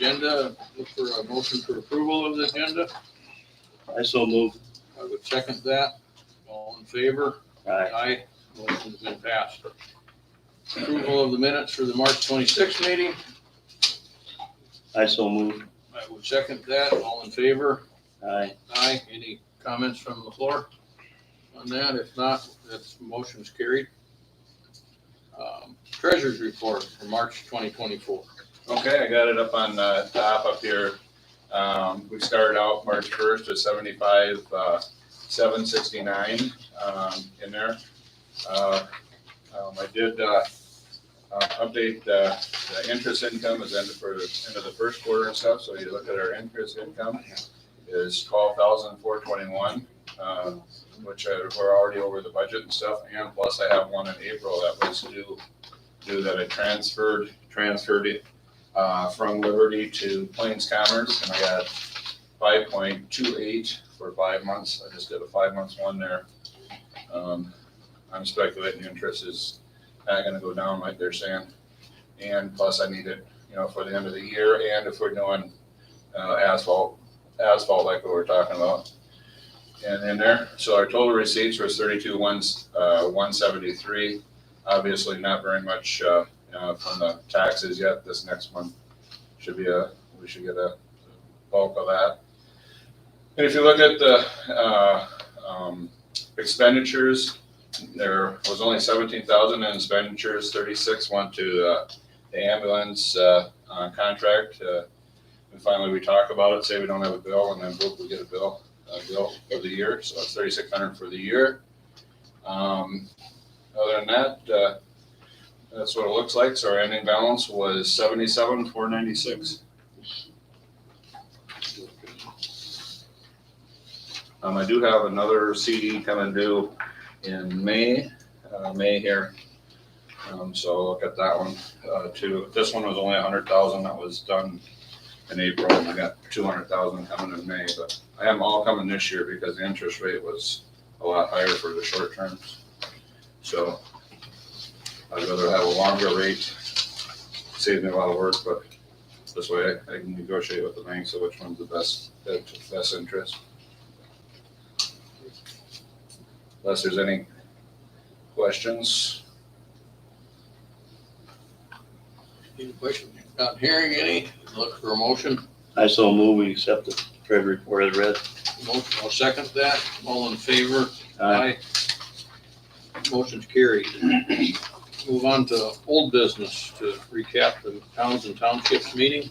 Agenda, look for a motion for approval of the agenda. I so move. I would second that. All in favor? Aye. Aye. Motion's been passed. Approval of the minutes for the March 26th meeting. I so move. I would second that. All in favor? Aye. Aye. Any comments from the floor on that? If not, that's motion's carried. Treasurer's report for March 2024. Okay, I got it up on top up here. We started out March 1st at 75,769 in there. I did update the interest income is end of the first quarter and stuff. So you look at our interest income is 12,421, which we're already over the budget and stuff. And plus I have one in April that was due that I transferred it from Liberty to Plains Commerce, and I got 5.28 for 5 months. I just did a 5 months one there. I'm speculating interest is not going to go down like they're saying, and plus I need it, for the end of the year, and if we're doing asphalt like what we're talking about, and in there. So our total receipts was 32,173. Obviously, not very much from the taxes yet. This next month we should get a bulk of that. And if you look at the expenditures, there was only 17,000 in expenditures. 36 went to the ambulance contract. And finally, we talk about it, say we don't have a bill, and then boom, we get a bill for the year. So it's 3,600 for the year. Other than that, that's what it looks like. So our ending balance was 77,496. I do have another CD coming due in May here. So look at that one too. This one was only 100,000. That was done in April, and I got 200,000 coming in May. But I have them all coming this year because the interest rate was a lot higher for the short terms. So I'd rather have a longer rate, save me a lot of work, but this way I can negotiate with the bank, so which one's the best interest. Unless there's any questions. Any questions? Not hearing any. Look for a motion. I so move. We accept the treasury report as read. Motion, I'll second that. All in favor? Aye. Motion's carried. Move on to old business to recap the towns and townships meeting.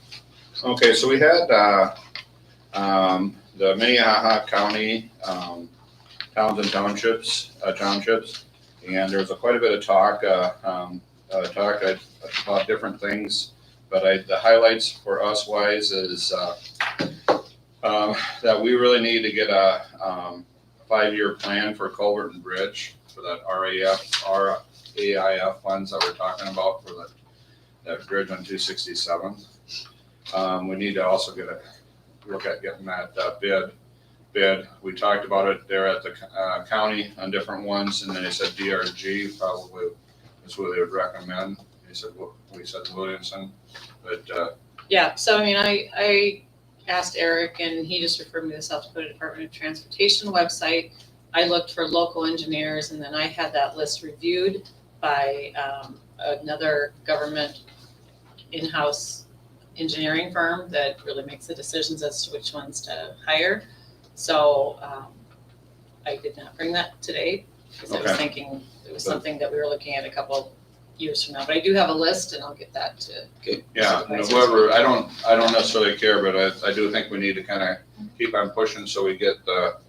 Okay, so we had the Minnehaha County towns and townships, and there was quite a bit of talk about different things. But the highlights for us wise is that we really need to get a 5-year plan for culvert and bridge for that RAIF funds that we're talking about for that bridge on 267. We need to also look at getting that bid. We talked about it there at the county on different ones, and then they said DRG probably is what they would recommend. They said, we said Williamson, but yeah. So I mean, I asked Eric, and he just referred me to the South Dakota Department of Transportation website. I looked for local engineers, and then I had that list reviewed by another government in-house engineering firm that really makes the decisions as to which ones to hire. So I did not bring that today because I was thinking it was something that we were looking at a couple years from now. But I do have a list, and I'll get that to. Okay. Yeah, whoever, I don't necessarily care, but I do think we need to kind of keep on pushing so we get that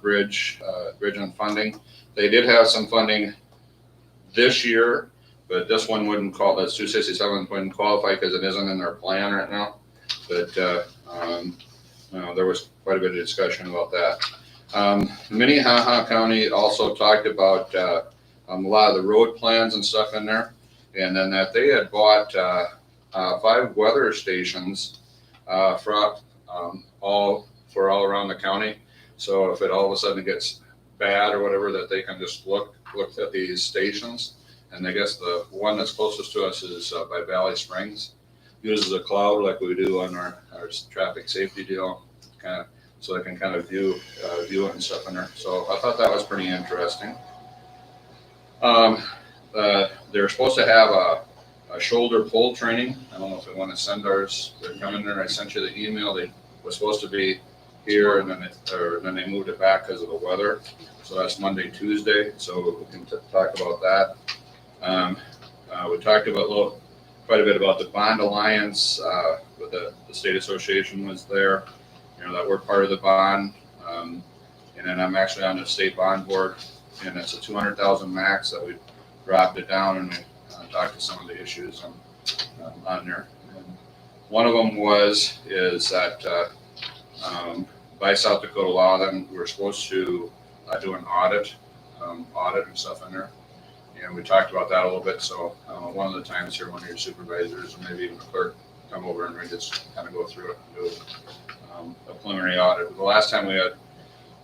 bridge and funding. They did have some funding this year, but this one wouldn't that's 267 wouldn't qualify because it isn't in their plan right now. But there was quite a bit of discussion about that. Minnehaha County also talked about a lot of the road plans and stuff in there, and then that they had bought 5 weather stations for all around the county. So if it all of a sudden gets bad or whatever, that they can just look at these stations. And I guess the one that's closest to us is by Valley Springs. uses a cloud like we do on our traffic safety deal, kind of, so they can kind of view it and stuff in there. So I thought that was pretty interesting. They're supposed to have a shoulder pull training. I don't know if they want to send ours. They're coming there. I sent you the email. They were supposed to be here, and then they moved it back because of the weather. So that's Monday, Tuesday. So we can talk about that. We talked about quite a bit about the Bond Alliance. With the state association was there. You know that we're part of the bond, and then I'm actually on the state bond board, and it's a 200,000 max that we dropped it down, and we talked to some of the issues on there. And one of them is that by South Dakota law, then we're supposed to do an audit and stuff in there. And we talked about that a little bit. So one of the times here, one of your supervisors, or maybe even the clerk, come over and we just kind of go through it and do a preliminary audit. The last time we had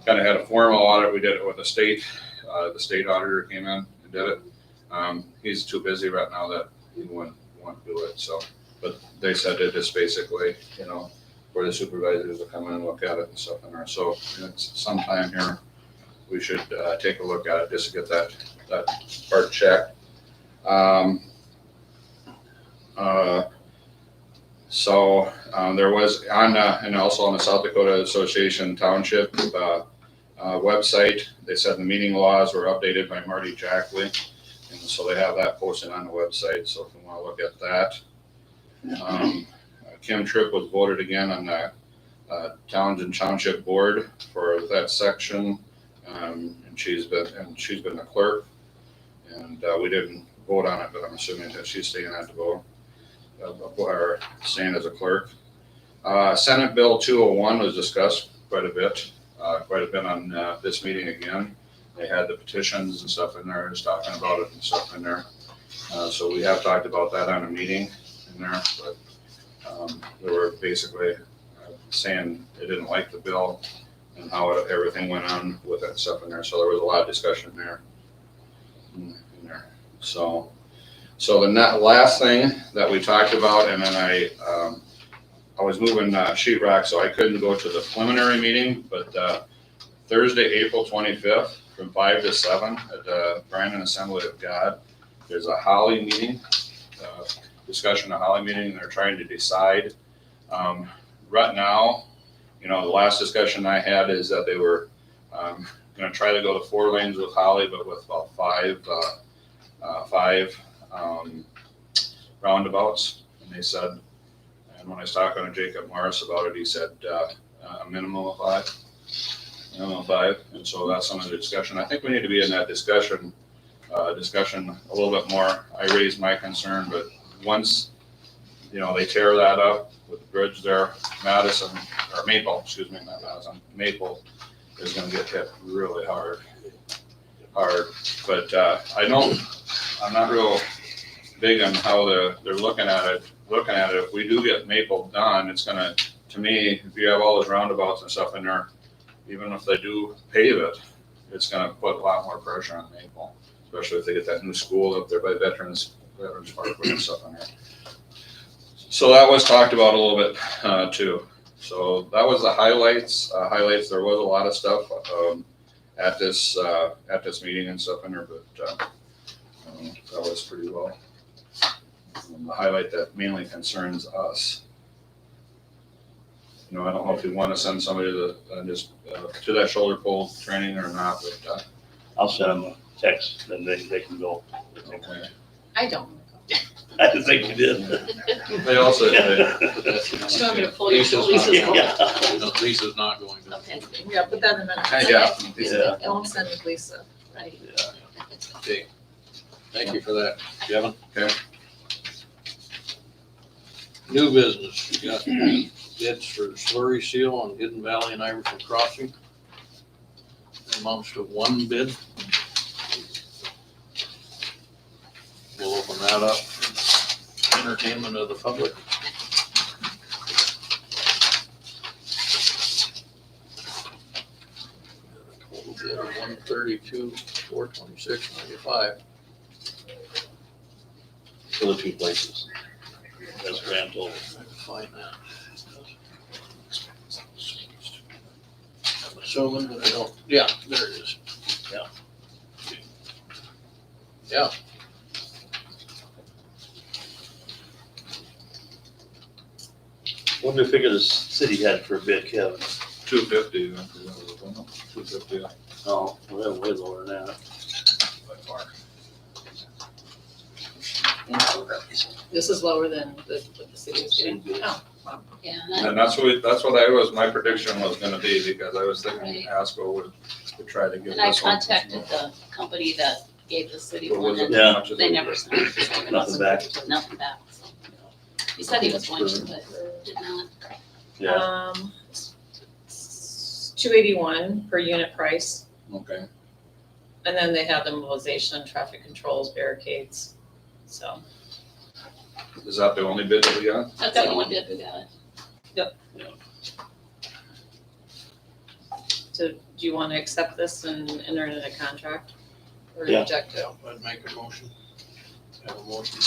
a formal audit, we did it with the state auditor came in and did it. He's too busy right now that he wouldn't want to do it. So, but they said it is basically, for the supervisors to come in and look at it and stuff in there. So it's sometime here we should take a look at it just to get that part checked. So there was and also on the South Dakota Association Township website, they said the meeting laws were updated by Marty Jackley. And so they have that posted on the website. So if you want to look at that. Kim Tripp was voted again on the Towns and Township Board for that section. And she's been the clerk. And we didn't vote on it, but I'm assuming that she's staying at the vote. Or staying as a clerk. Senate Bill 201 was discussed quite a bit on this meeting again. They had the petitions and stuff in there, just talking about it and stuff in there. So we have talked about that on a meeting in there, but they were basically saying they didn't like the bill and how everything went on with that stuff in there. So there was a lot of discussion there. In there. So the last thing that we talked about, and then I was moving sheetrock, so I couldn't go to the preliminary meeting, but Thursday, April 25th, from 5 to 7 at the Brandon Assembly of God, there's a Holly meeting, discussion of Holly meeting, and they're trying to decide. Right now, the last discussion I had is that they were going to try to go to 4 lanes with Holly, but with about five roundabouts. And they said, and when I was talking to Jacob Morris about it, he said a minimum of 5. And so that's some of the discussion. I think we need to be in that discussion a little bit more. I raised my concern, but once they tear that up with the bridge there, Maple is going to get hit really hard. But I'm not real big on how they're looking at it. If we do get Maple done, it's gonna, to me, if you have all those roundabouts and stuff in there, even if they do pave it, it's gonna put a lot more pressure on Maple, especially if they get that new school up there by Veterans Parkway and stuff in there. So that was talked about a little bit too. So that was the highlights. There was a lot of stuff at this meeting and stuff in there, but that was pretty well. The highlight that mainly concerns us. I don't know if you want to send somebody to that shoulder pull training or not, but I'll send them a text, then they can go. okay. I don't. I didn't think you did. They also, Do you want me to pull your Lisa's Lisa's not going to. Okay. Yeah, put that in a minute. Yeah. I won't send it, Lisa. Right. Okay. Thank you for that, Kevin. Okay. New business, we got bids for slurry seal on Hidden Valley and Iverson Crossing. Amounts to 1 bid. We'll open that up for entertainment of the public. Total bid of $132,426.95. For the 2 places. That's grand total. Trying to find that. I'm assuming, but I don't, yeah, there it is. Yeah. Yeah, What do we figure the city had for a bid, Kevin? 250, 250 by Oh, well, way lower than that. far. This is lower than what the city is getting. Oh, Yeah, And that's what my prediction was gonna be, because I was thinking ASCO would try to get and I this one. contacted the company that gave the city What was one, it? and Yeah. How much is they it? never sent it. So it Nothing wasn't- back. Nothing back, so. He said he was going to, but did not. Yeah, it's 281 per unit price, Okay, and then they have the mobilization, traffic controls, barricades, so. is that the only bid that we got? That's the only bid we got. So do you want to accept this and enter it in a contract? Or Yeah. reject it? yeah, I'd make a motion. Have a motion.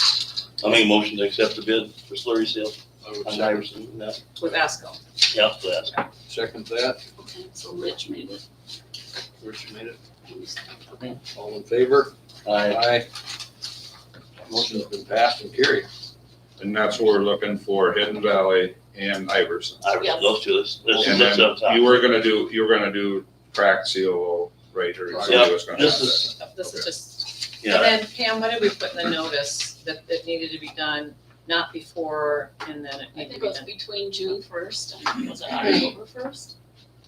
I'll make a motion to accept the bid for slurry seal I would on second, Iverson. Yeah, With ASCO. yeah, so that's, second that. Okay, so Rich made it. Rich made it. All in favor? I, Aye. Motion's been passed and carried. And that's what we're looking for, Hidden Valley and Iverson. Iverson, those two, this And is then up top. you were gonna do crack seal right, or Right. somebody was gonna This have is, This is Okay. just, and yeah, then Pam, what did we put in the notice that it needed to be done, not before, and then it I needed think to it be was done? between June 1st and was it October 1st?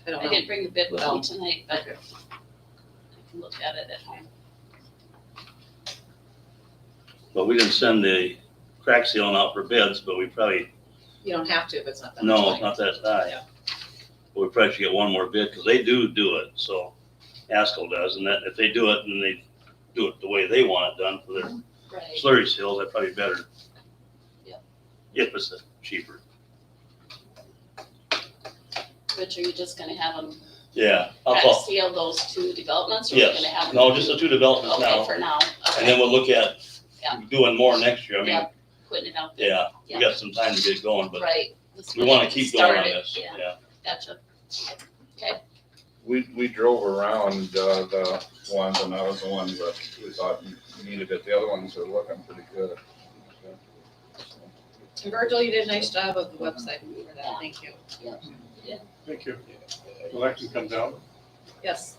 I don't I know. didn't bring the bid with Well, me tonight, but Okay. I can look at it at home. but we didn't send the crack sealing out for bids, but we probably, You don't have to if it's not that much no, money. it's not that high. Yeah. But we probably should get one more bid, because they do it, so ASCO does, and that, if they do it, and they do it the way they want it done for their Right. slurry seals, that's probably better. Yeah. If it's cheaper. Rich, are you just gonna have them Yeah, I'll crack call, seal those two developments, or are you yes, gonna have them? no, just the two developments Okay, now, for now, and then okay, we'll look at Yeah. doing more next year, I mean, Yeah. putting it out there, yeah, we Yeah. got some time to get going, but right. Let's we wanna get keep going on started. this, Yeah, yeah. gotcha. We drove around, the ones, and that was the ones that we thought needed it, the other ones are looking pretty good. And Virgil, you did a nice job of the website for that, thank you. Thank you. Election comes out. Yes.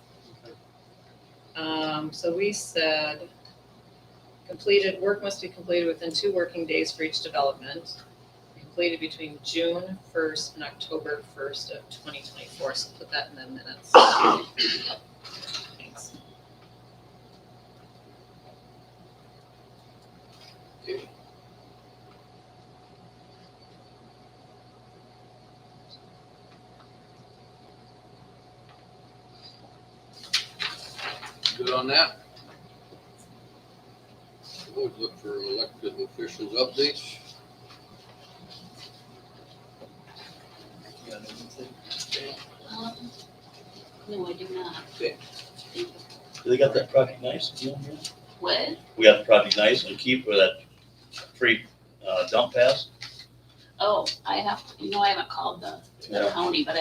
So we said, work must be completed within 2 working days for each development. Completed between June 1st and October 1st of 2024, so put that in the minutes. Thanks. Okay. Good on that? Always look for elected officials updates. Got anything? No, I do not. Okay. They got that project nice, What? we got the project nice and keep for that free, dump pass. Oh, I haven't called the Yeah. county, but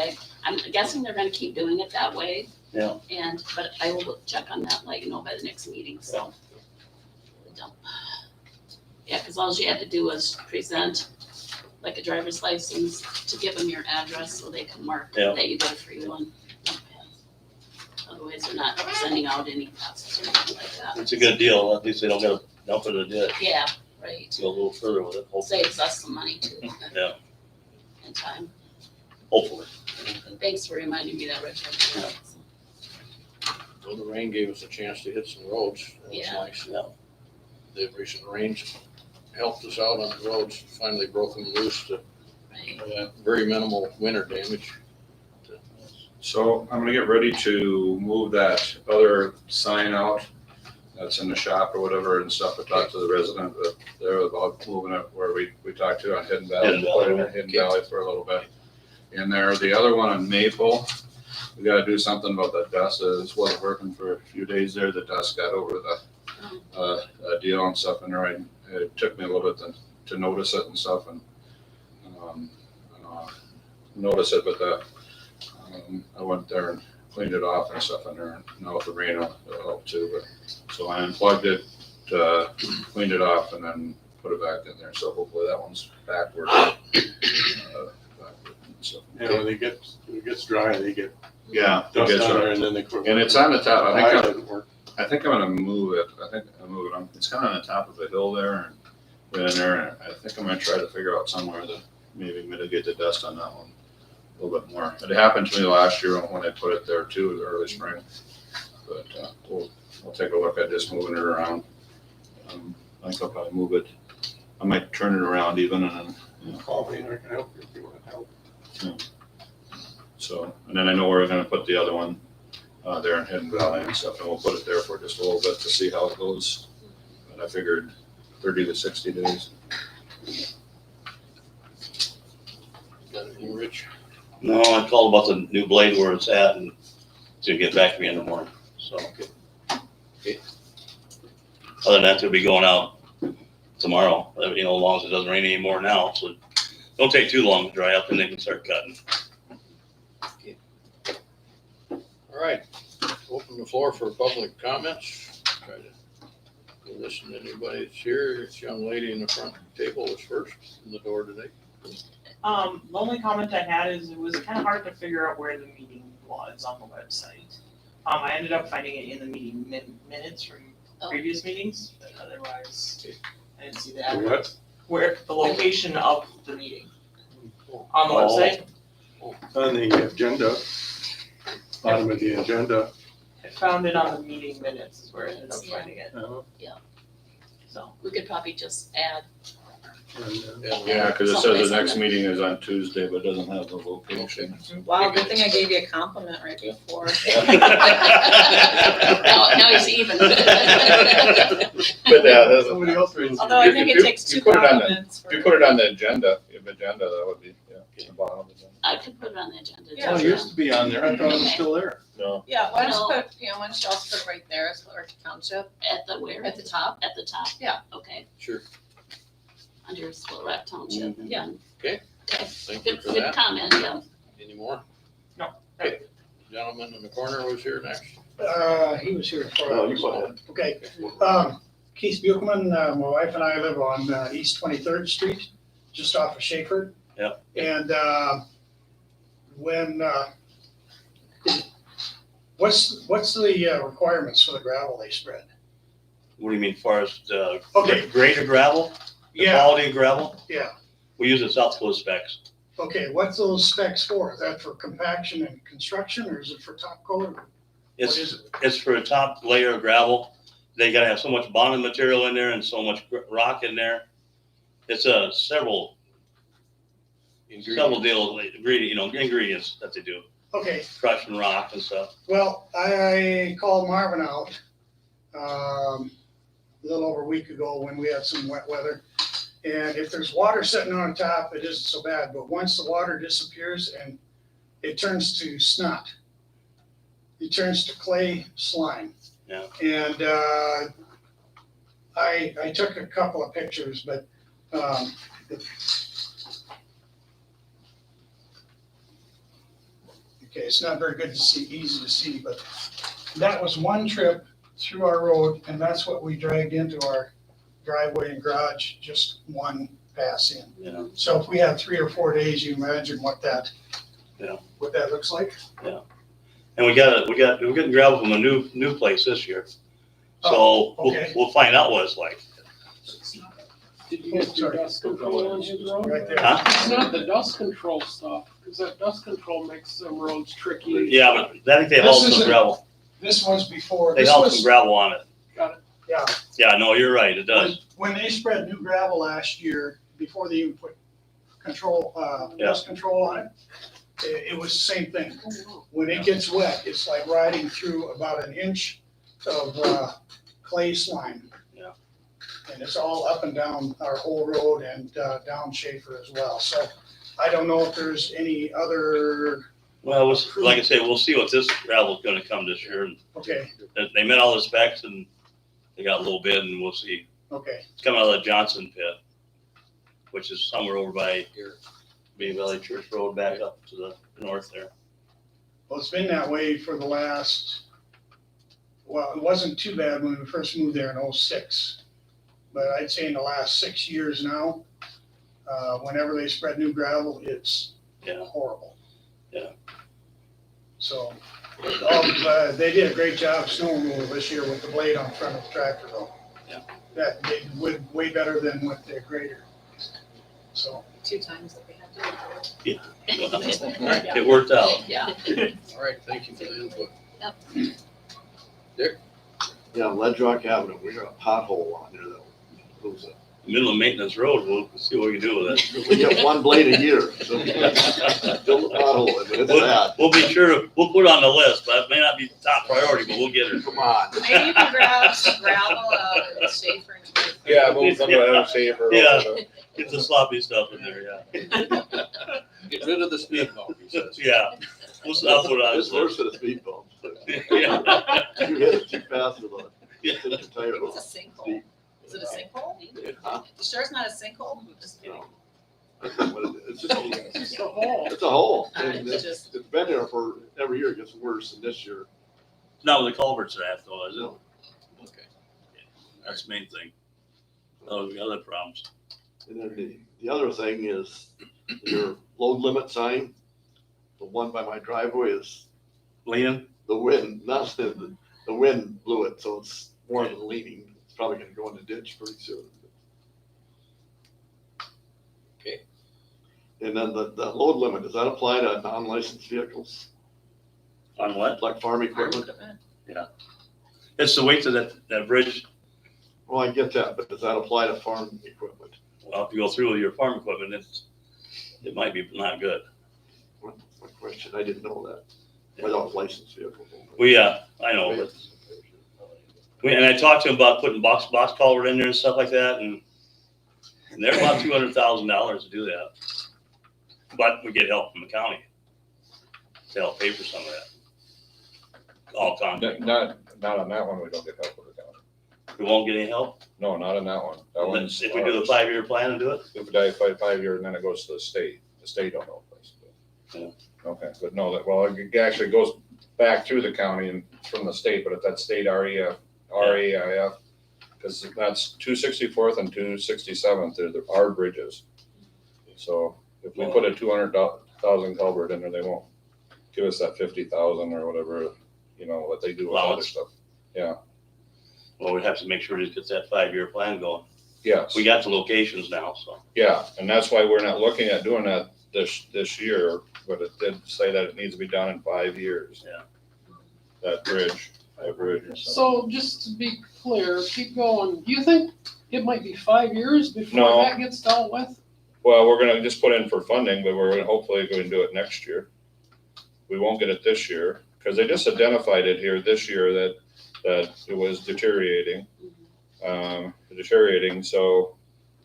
I'm guessing they're gonna keep doing it that way. Yeah. But I will check on that, and let you know by the next meeting, so. Don't- Yeah, because all you had to do was present like a driver's license to give them your address so they can mark Yeah. that you got a free one. Otherwise, they're not sending out any passes or anything like that. It's a good deal, at least they don't gotta dump it in the ditch, Yeah, right. go a little further with it, hopefully. Saves us some money too. Yeah. And time. Hopefully. Thanks for reminding me that, Richard. Yeah. Well, the rain gave us a chance to hit some roads. That was Yeah. nice. Yeah. The recent rains helped us out on the roads, finally broke them loose to Right. very minimal winter damage. So I'm gonna get ready to move that other sign out that's in the shop or whatever and stuff. I talked to the resident that they're about moving it where we talked to on Hidden Valley. Hidden Valley, Put it in Hidden Valley for a little bit. And there, the other one on Maple, we gotta do something about that dust. This wasn't working for a few days there. The dust got over the deal and stuff, and right, it took me a little bit to to notice it and stuff and, notice it, but I went there and cleaned it off and stuff in there, and now with the rain, it'll help too, but, so I unplugged it, cleaned it off, and then put it back in there, so hopefully that one's backward. So, You know, when it gets dry, they get yeah, it dust gets on up. there and then they. And it's on the top, Eye doesn't work. I think I'm gonna move it, it's kind of on the top of a hill there, and right in there, and I think I'm gonna try to figure out somewhere to maybe mitigate the dust on that one a little bit more. It happened to me last year when I put it there too, the early spring, but, we'll take a look at just moving it around. I think I'll probably move it, I might turn it around even, and then, Call me and I can help you if you want to help. so, and then I know we're gonna put the other one, there in Hidden Valley and stuff, and we'll put it there for just a little bit to see how it goes. And I figured 30 to 60 days. Got anything, Rich? No, I called about the new blade where it's at and to get back to me in the morning, so. Okay. Other than that, they'll be going out tomorrow, you know, as long as it doesn't rain anymore now, so don't take too long to dry up and they can start cutting. All right, open the floor for public comments. Try to listen to anybody that's here. This young lady in the front table was first in the door today. The only comment I had is it was kind of hard to figure out where the meeting was on the website. I ended up finding it in the meeting minutes from previous meetings, but otherwise I didn't see that. What? Where, the location of the meeting on the Oh. website. On the agenda, bottom of the agenda. I found it on the meeting minutes is where I ended up finding it, so. We could probably just add, Yeah, because it says the next meeting is on Tuesday, but it doesn't have the location. Wow, good thing I gave you a compliment right before. now he's even. But yeah, that's, Somebody else reads. Although I think If it you- takes you two put it on the- compliments. if you put it on the agenda, that would be, yeah, the bottom of the agenda. I could put it on the agenda. Yeah. Oh, it used to be on there. I thought it was still there. No, Yeah, why don't No. you put, why don't you also put it right there, as Loretta Township, At the where? at the top? At the top? Yeah. Okay, Sure. under Spillrap Township. Mhm. Yeah. Okay. Okay, Thank you good, for good that. comment, yeah. Any more? No. Okay. Gentleman in the corner was here next. He was here for. Oh, you go ahead. Okay, Keith Buchman, my wife and I live on East 23rd Street, just off of Schaefer. Yep. And what's the requirements for the gravel they spread? What do you mean, far as, Okay. grade of gravel? The Yeah, quality of gravel? yeah. We use the South Dakota specs. Okay, what's those specs for? Is that for compaction and construction, or is it for top coat? What It's, is it? it's for a top layer of gravel. They gotta have so much bonded material in there and so much rock in there. It's several deals, ingredients that they do, Okay, crush and rock and stuff. well, I called Marvin out a little over a week ago when we had some wet weather. And if there's water sitting on top, it isn't so bad, but once the water disappears and it turns to snot, it turns to clay slime. Yeah. And I took a couple of pictures, but okay, it's not very good to see, easy to see, but that was one trip through our road, and that's what we dragged into our driveway and garage, just one pass in. Yeah. So if we have 3 or 4 days, you imagine what that looks like? And we're getting gravel from a new place this year. So Oh, okay. we'll find out what it's like. Did you get your Sorry. dust control on his road? Right there. Huh? It's not the dust control stuff, because that dust control makes some roads tricky. Yeah, but I think they hauled This some isn't- gravel. This was before, They this hauled some was, gravel on it. yeah. Yeah, no, you're right, it does. When they spread new gravel last year, before they even put dust control on it, it was the same thing. When it gets wet, it's like riding through about an inch of clay slime. Yeah. And it's all up and down our whole road and down Schaefer as well. So I don't know if there's any other, Well, like I say, we'll see what this gravel's gonna come this year. okay, They met all the specs and they got a little bit and we'll see. okay. It's coming out of the Johnson pit. which is somewhere over by Bay Valley Church Road back up to the north there. Well, it's been that way for the last, well, it wasn't too bad when we first moved there in '06. But I'd say in the last 6 years now, whenever they spread new gravel, it's Yeah. horrible. Yeah. So, they did a great job of snow removal this year with the blade on front of the tractor though. Yeah. That they did way better than with the grader. So, 2 times that we had to do it. Yeah. It worked out. Yeah. All right, thank you for the input. Yep. Yeah, Ledge Rock Avenue, we got a pothole on there though. Who's it? Middle of maintenance road, we'll see what we can do with it. We get one blade a year, so build a pothole, but it's bad. We'll be sure, we'll put it on the list, but it may not be top priority, but we'll get it. Come on. Maybe you can grab gravel out of Schaefer and Twitter. Yeah, move some of that safer. Yeah. Get the sloppy stuff in there, yeah. Get rid of the speed bump, he says. Yeah. I'll put it on It's this list. worse than a speed bump. Yeah. You hit it too fast with a, Yeah. hit your tire It's off. a sinkhole. Is it a sinkhole? Huh? You sure it's not a sinkhole? I'm just kidding. No. That's not what it is. It's just It's just a hole. it's a hole. Uh, And it's it's just- it's been there for, every year it gets worse, and this year, Not with the culverts are at though, is it? Okay. That's the main thing. Oh, the other problems. and then the other thing is your load limit sign, the one by my driveway is Leaning? the wind, not the wind blew it, so it's more than leaning. It's probably gonna go in the ditch pretty soon. Okay. And then the load limit, does that apply to non-licensed vehicles, On what? like farm Farm equipment? equipment. It's the weight of that bridge. Well, I get that, but does that apply to farm equipment? Well, if you go through with your farm equipment, it might be not good. What question, I didn't know that, without licensed vehicles. I know, but and I talked to him about putting box culvert in there and stuff like that, and they're about $200,000 to do that. But we get help from the county to help pay for some of that. All concrete. Not on that one, we don't get help with the county. We won't get any help? No, not on that one. That one's. If we do the 5-year plan and do it? If we die 5 years, and then it goes to the state don't know. Yeah. Okay, but no, well, it actually goes back to the county and from the state, but if that state RAIF, because that's 264th and 267th, they're our bridges. So if we put a 200,000 culvert in there, they won't give us that 50,000 or whatever, what they do with other Allowance. stuff. Well, we'd have to make sure it gets that 5-year plan going. Yes, We got the locations now, so. yeah, and that's why we're not looking at doing that this year, but it did say that it needs to be done in 5 years. Yeah. That bridge. So just to be clear, keep going. Do you think it might be 5 years before No. that gets dealt with? Well, we're gonna just put in for funding, but we're gonna hopefully go and do it next year. We won't get it this year, because they just identified it here this year that it was deteriorating. So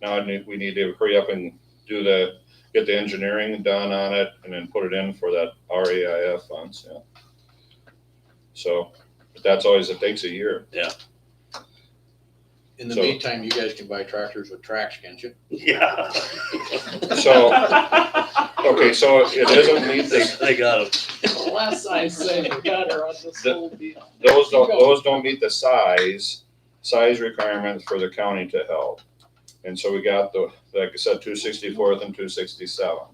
now we need to hurry up and get the engineering done on it and then put it in for that RAIF funds, yeah. So, but that's always, it takes a year. In the So- meantime, you guys can buy tractors with tracks, can't you? Yeah. So, okay, so it doesn't meet the, They got it. The less I say, the better on this whole deal. those don't meet the size requirements for the county to help. And so we got like I said, 264th and 267th.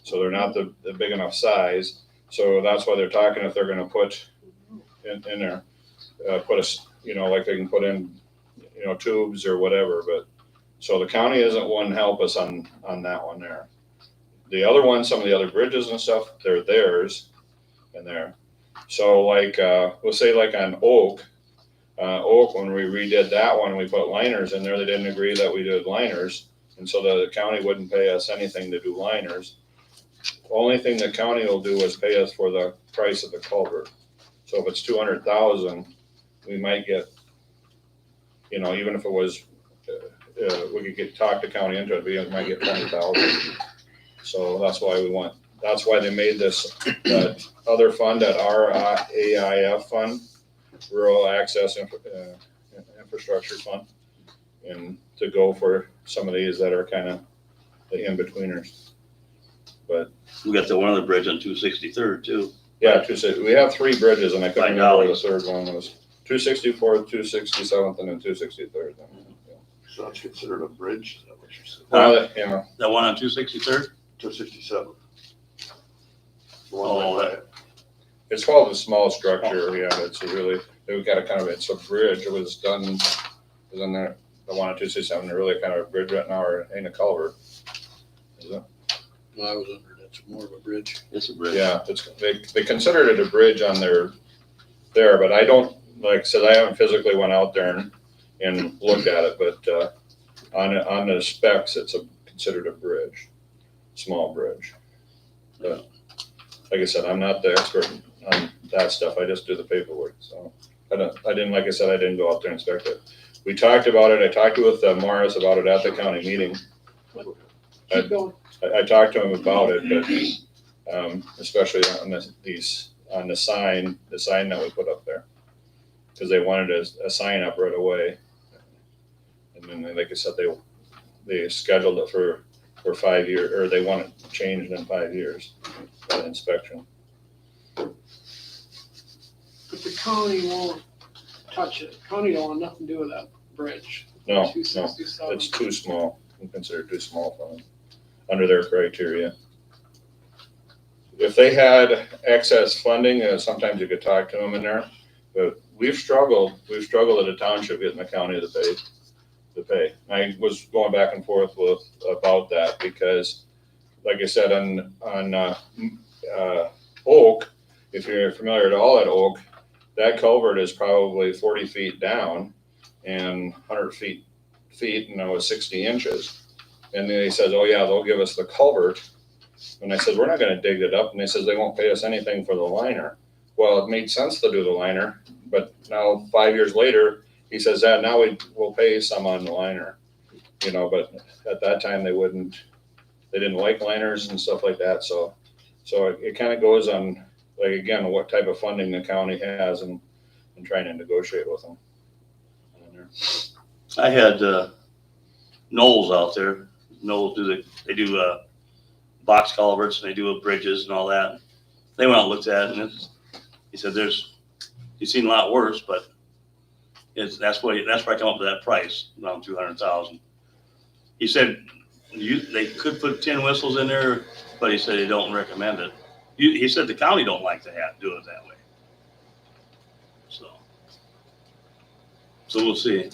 So they're not the big enough size. So that's why they're talking if they're gonna put in there, like they can put in, tubes or whatever, but, so the county isn't one help us on that one there. The other one, some of the other bridges and stuff, they're theirs and there. So like, we'll say like on Oak, when we redid that one, we put liners in there, they didn't agree that we did liners. And so the county wouldn't pay us anything to do liners. Only thing the county will do is pay us for the price of the culvert. So if it's 200,000, we might get, even if it was, we could talk the county into it, we might get 20,000. So that's why they made that other fund, that RAIF fund, Rural Access Infrastructure Fund, and to go for some of these that are kind of the in-betweeners. We got the one other bridge on 263rd too. Yeah, we have 3 bridges and I couldn't By remember where the golly. 3rd one was. 264th, 267th, and then 263rd. So that's considered a bridge, is that what you're saying? Well, yeah, That one on 263rd? 267. Oh, it's called a small structure, yeah, it's a really, they've got a kind of, it's a bridge, it was done, was in there, the one on 267, really kind of a bridge right now, or ain't a culvert. Is it? Well, I was under, that's more of a bridge. It's a bridge. Yeah, they considered it a bridge on there, but I don't, like I said, I haven't physically went out there and looked at it, but, on the specs, it's considered a bridge, small bridge. But, like I said, I'm not the expert on that stuff, I just do the paperwork, so. I didn't, like I said, I didn't go out there and inspect it. We talked about it, I talked with Morris about it at the county meeting. Keep going. I talked to him about it, but, especially on on the sign that we put up there. Cause they wanted a sign up right away. And then, like I said, they scheduled it for 5 years, or they want it changed in 5 years, for the inspection. But the county won't touch it. County don't want nothing to do with that bridge. No, no, 267. it's too small, I'm considered too small for them, under their criteria. If they had excess funding, sometimes you could talk to them in there, but we've struggled at the township getting the county to pay. I was going back and forth about that because, like I said, on Oak, if you're familiar at all at Oak, that culvert is probably 40 feet down and 100 feet, and it was 60 inches. And then he says, oh yeah, they'll give us the culvert. And I said, we're not gonna dig it up. And they says, they won't pay us anything for the liner. Well, it made sense to do the liner, but now 5 years later, he says that now we'll pay some on the liner, but at that time they didn't like liners and stuff like that. So it kind of goes on, like, again, what type of funding the county has and trying to negotiate with them. I had Knowles out there. Knowles they do box culverts and they do bridges and all that. They went out and looked at it, and he said he's seen a lot worse, but that's where I come up with that price, around 200,000. He said they could put tin whistles in there, but he said they don't recommend it. He said the county don't like to do it that way. So we'll see.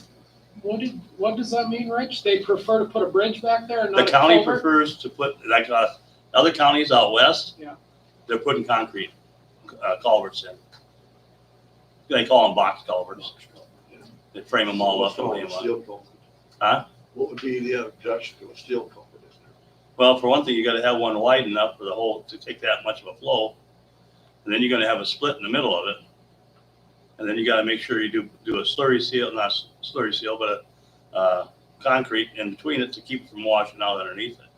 What does that mean, Rich? They prefer to put a bridge back there and The not a county culvert? prefers to put, like, other counties out west. Yeah. They're putting concrete culverts in. They call them box culverts. They frame them all up and lay them on. Steel culvert. Huh? What would be the objection to a steel culvert? Well, for one thing, you gotta have one wide enough for the whole, to take that much of a flow. And then you're gonna have a split in the middle of it. And then you gotta make sure you do a slurry seal, not slurry seal, but a concrete in between it to keep it from washing out underneath it.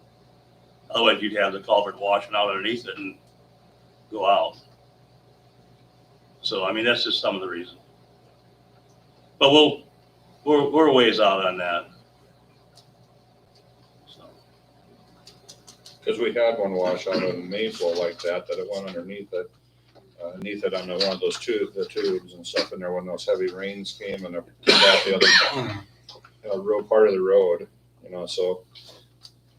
Otherwise, you'd have the culvert washing out underneath it and go out. So, I mean, that's just some of the reasons. But we're a ways out on that. So, Cause we had one wash out in Maple like that it went underneath it on one of those the tubes and stuff in there when those heavy rains came and it came out the other real part of the road, so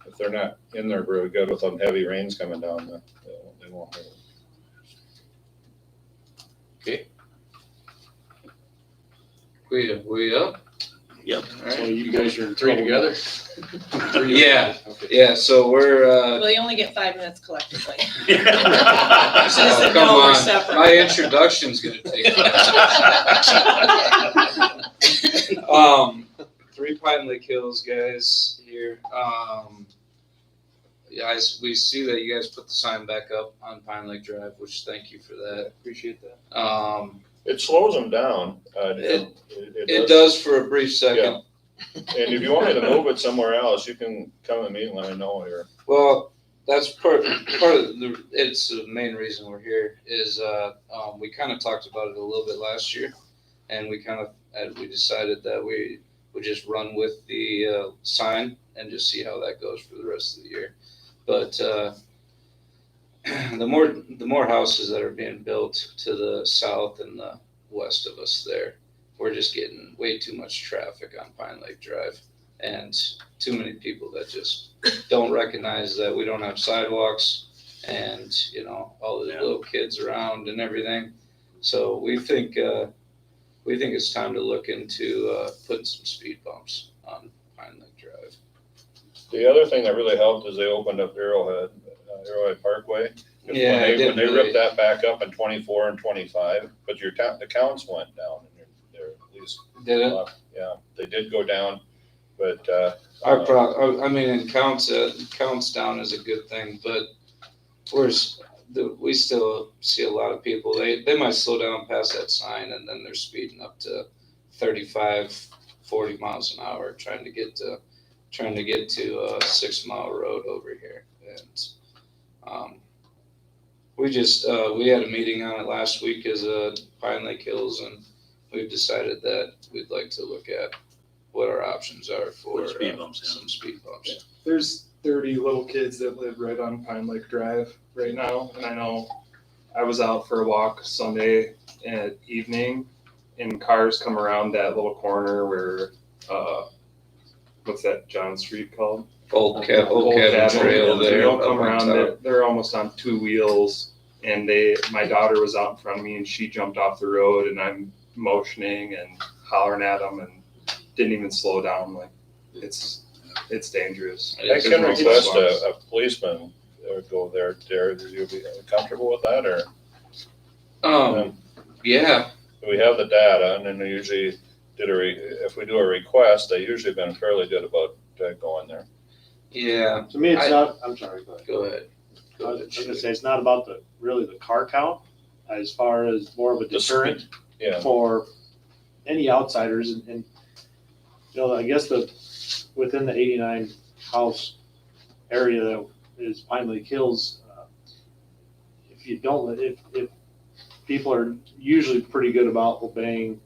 if they're not in there really good with them heavy rains coming down, they won't hurt. Okay. We up? yep. All right, you guys are 3 together? Yeah, Okay. yeah, so we're, Well, you only get 5 minutes collectively. Should've oh, said come no, we're on, separate. my introduction's gonna take. 3 Pine Lake Hills guys here, guys, we see that you guys put the sign back up on Pine Lake Drive, which thank you for that. Appreciate that. It slows them down. It does for a brief second. And if you want me to move it somewhere else, you can come to me and let me know here. Well, that's part of it's the main reason we're here is, we kind of talked about it a little bit last year, and we decided that we we just run with the sign and just see how that goes for the rest of the year. But the more houses that are being built to the south and the west of us there, we're just getting way too much traffic on Pine Lake Drive, and too many people that just don't recognize that we don't have sidewalks, and all the little kids around and everything. So we think it's time to look into putting some speed bumps on Pine Lake Drive. The other thing that really helped is they opened up Arrowhead Parkway. Yeah, When they ripped that back up in 24 and 25, but the counts went down and they're at least. Did it? Yeah, they did go down, but, I mean, and counts down is a good thing, but we still see a lot of people, they might slow down past that sign and then they're speeding up to 35, 40 miles an hour trying to get to a 6 mile road over here. And we had a meeting on it last week as Pine Lake Hills, and we've decided that we'd like to look at what our options are for speed bumps, some speed bumps. There's 30 little kids that live right on Pine Lake Drive right now, and I know I was out for a walk Sunday at evening, and cars come around that little corner where, what's that John Street called? Old Cabin Trail there. They'll come around, they're almost on two wheels, and my daughter was out in front of me, and she jumped off the road, and I'm motioning and hollering at them, and didn't even slow down. Like, it's dangerous. I can request a policeman go there. Would you be comfortable with that, or? Yeah. We have the data, and then they usually if we do a request, they usually have been fairly good about going there. Yeah. To me, it's not, I'm sorry, go ahead. Go ahead. I was gonna say, it's not about really the car count, as far as more of a deterrent for any outsiders, and I guess within the 89 house area that is Pine Lake Hills, if people are usually pretty good about obeying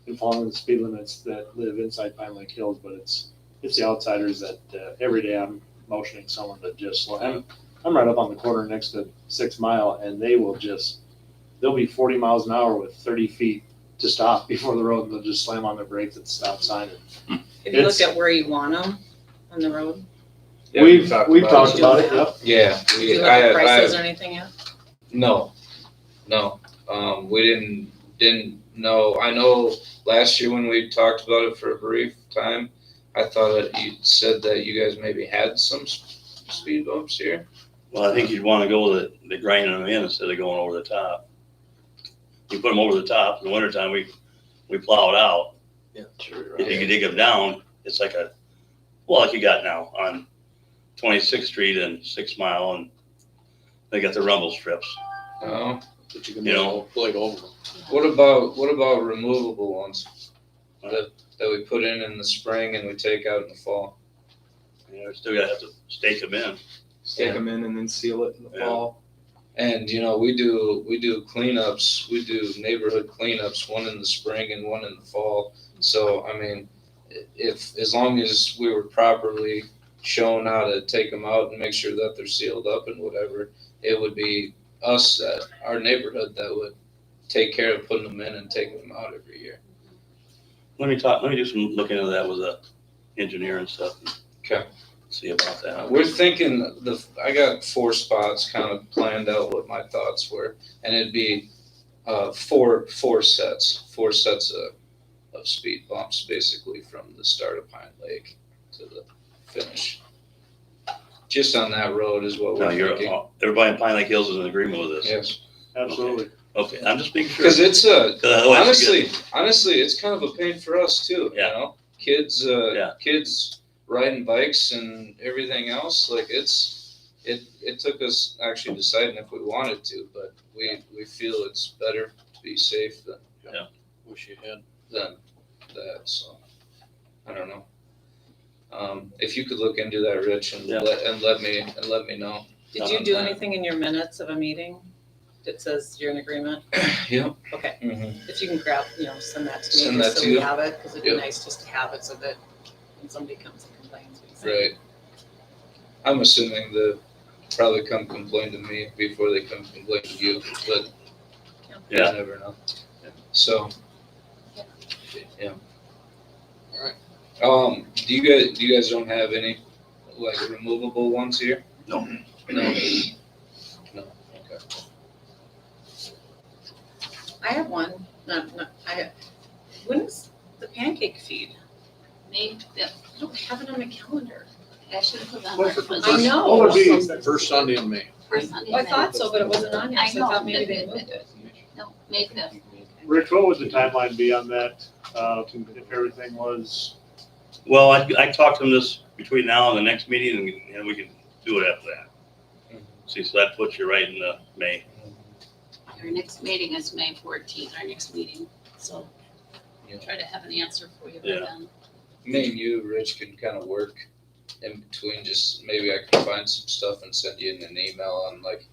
and following the speed limits that live inside Pine Lake Hills, but it's the outsiders that every day I'm motioning someone to just slow. I'm right up on the corner next to 6 Mile, and they'll be 40 miles an hour with 30 feet to stop before the road, and they'll just slam on their brakes at the stop sign. Have you looked at where you want them on the road? Yeah, we've talked about it. Yep. Yeah. Did you look at prices or anything yet? No. We didn't know. I know last year when we talked about it for a brief time, I thought that you said that you guys maybe had some speed bumps here. Well, I think you'd want to go with the grinding them in instead of going over the top. You put them over the top. In the wintertime, we plow it out. Yeah, true. If you can dig them down, it's like like you got now on 26th Street and 6 Mile, and they got the rumble strips. Oh. That you can blade over them. What about removable ones that we put in the spring and we take out in the fall? We still gotta have to stake them in. Stake them in and then seal it in the fall. And we do cleanups. We do neighborhood cleanups, one in the spring and one in the fall. So I mean, as long as we were properly shown how to take them out and make sure that they're sealed up and whatever, it would be us our neighborhood that would take care of putting them in and taking them out every year. Let me do some looking into that with the engineer and stuff. Okay. See about that. We're thinking I got 4 spots kind of planned out what my thoughts were, and it'd be four sets of speed bumps basically from the start of Pine Lake to the finish. Just on that road is what we're thinking. Everybody in Pine Lake Hills is in agreement with this. Yes. Absolutely. Okay, I'm just being sure. Because it's honestly, it's kind of a pain for us too. Yeah. Kids riding bikes and everything else. Like it took us actually deciding if we wanted to, but we feel it's better to be safe than Wish you had. than that. So I don't know. If you could look into that, Rich, and let me know. Did you do anything in your minutes of a meeting? that says you're in agreement? Yep. Okay, Mhm. if you can grab, send that to me, Send just that so to we you. have it, because it'd be Yep. nice just to have it so that when somebody comes and complains, we can say. Right. I'm assuming they'll probably come complain to me before they come complain to you, but you Yeah. never know. So. Yeah. Alright. Do you guys don't have any like removable ones here? No. No. No. Okay. I have one, when is the pancake feed? May, yeah, I don't have it on my calendar. I should have put that on. What's the but- I know. What would be, First Sunday in May. First Sunday Well, I in May. thought so, but it wasn't on here, I so I know, thought maybe but- they moved it. No, May 5th. Rich, what would the timeline be on that, if everything was? Well, I talked to them this between now and the next meeting, and we can do it after that. See, so that puts you right in the May. Our next meeting is May 14th, our next meeting, so Yeah. try to have an answer for you by Yeah. then. Me and you, Rich, can kind of work in between. Just maybe I can find some stuff and send you in an email on like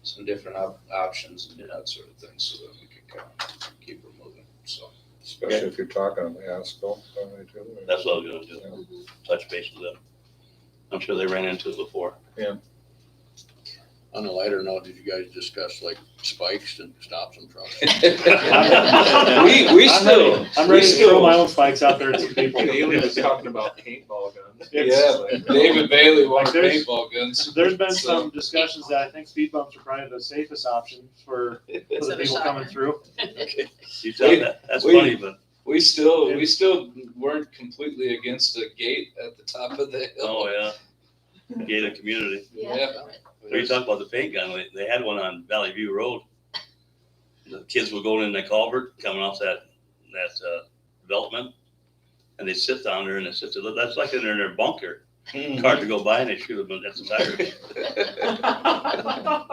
some different options and that sort of thing, so that we can kind of keep it moving. So. Especially if you're talking on the ASCO, too. That's what I was gonna do, Mhm. touch base with them. I'm sure they ran into it before. On a lighter note, did you guys discuss like spikes and stops and trucks? We still. I'm we ready to still- throw my own spikes out there at some people. Bailey was talking about paintball guns. It's- David Bailey wanted Like, there's- paintball guns. There's been So- some discussions that I think speed bumps are probably the safest option for the Instead of people coming shotgun. through. You tell that, that's we- funny, but, We still weren't completely against a gate at the top of the hill. oh, yeah. Gated community. Yeah. So you talk about the paint gun, they had one on Valley View Road. The kids were going in the culvert, coming off that development, and they sit down there and they sit there, that's like they're in their bunker. Cars would go by and they shoot them, that's the tires.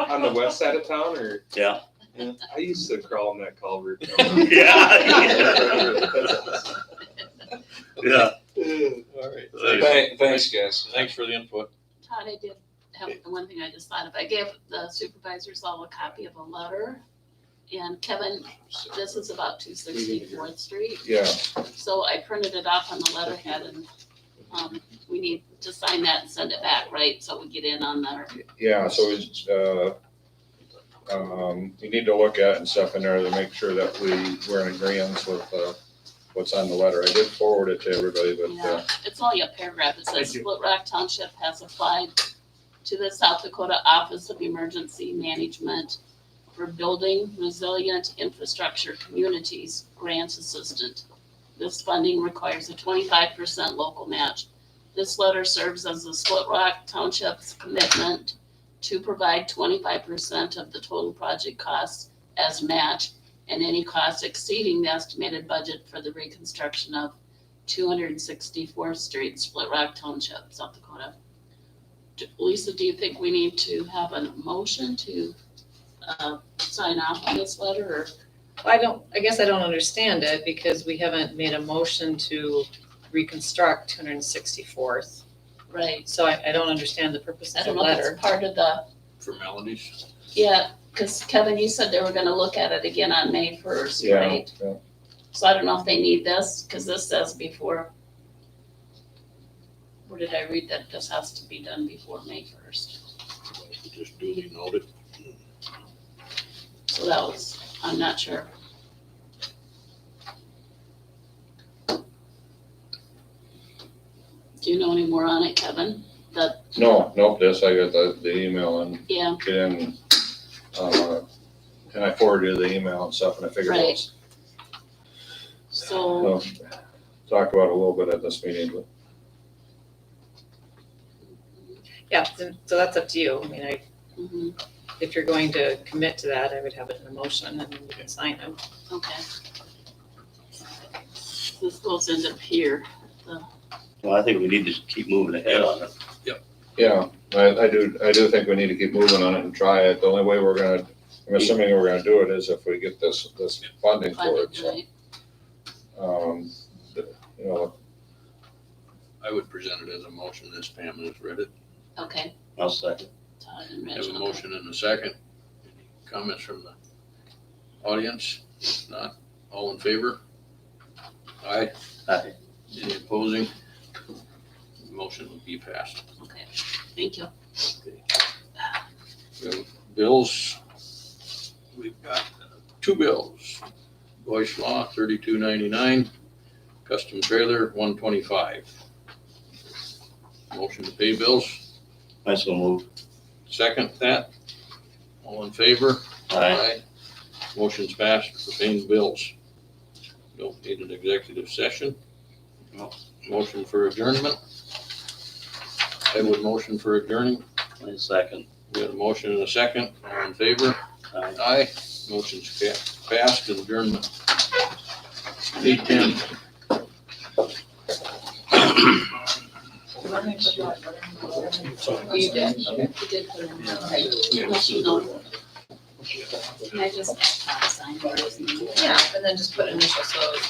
On the west side of town, or Yeah. I used to crawl in that culvert. Yeah. Alright. Thanks, guys. Thanks for the input. Todd, I did have the one thing I just thought of. I gave the supervisors all a copy of a letter. And Kevin, this is about 264th Street. Yeah, So I printed it off on the letterhead and, we need to sign that and send it back, right? So we get in on there. yeah, so it's, you need to look at and stuff in there to make sure that we're in agreement with, what's on the letter. I did forward it to everybody, but, Yeah, it's only a paragraph. It Thank says you. Split Rock Township has applied to the South Dakota Office of Emergency Management for Building Resilient Infrastructure Communities Grant Assistant. This funding requires a 25% local match. This letter serves as the Split Rock Township's commitment to provide 25% of the total project costs as match and any cost exceeding the estimated budget for the reconstruction of 264th Street, Split Rock Township, South Dakota. Lisa, do you think we need to have a motion to sign off on this letter, or? I guess I don't understand it because we haven't made a motion to reconstruct 264th. Right, So I don't understand the purpose I of the don't know if letter. it's part of the, For Melanie's. yeah, because Kevin, you said they were gonna look at it again on May 1st, yeah, right? yeah. So I don't know if they need this, because this says before. Where did I read that this has to be done before May 1st? Just duly noted. So that was, I'm not sure. Do you know any more on it, Kevin? That, No, nope, this, I got the email and yeah, get in, and I forwarded you the email and stuff, and I figured Right. let's, so, talk about it a little bit at this meeting, but. Yeah, so that's up to you. I mean, mhm, if you're going to commit to that, I would have it in a motion and then you can sign it. okay. This goes into here. Well, I think we need to keep moving ahead on it. Yeah, I do think we need to keep moving on it and try it. The only way I'm assuming we're gonna do it is if we get this funding for it, Funding, so. right? You know, I would present it as a motion as Pam has read it. Okay. I'll second. Todd and Have Rich, a okay. motion and a second. Any comments from the audience? If not, all in favor? Aye. Aye. Any opposing? Motion will be passed. Okay, thank you. We have bills. We've got two bills. Boyce Law, $32.99. Custom trailer, $125. Motion to pay bills. I so move. Second that. All in favor? Aye. Motion's passed for paying bills. Don't need an executive session. No. Motion for adjournment. I would motion for adjourning. I second. We have a motion and a second. All in favor? Aye. Aye. Motion's passed and adjournment. 8:10. You did, you did put in. No. Can I just sign yours? Yeah, and then just put initials, so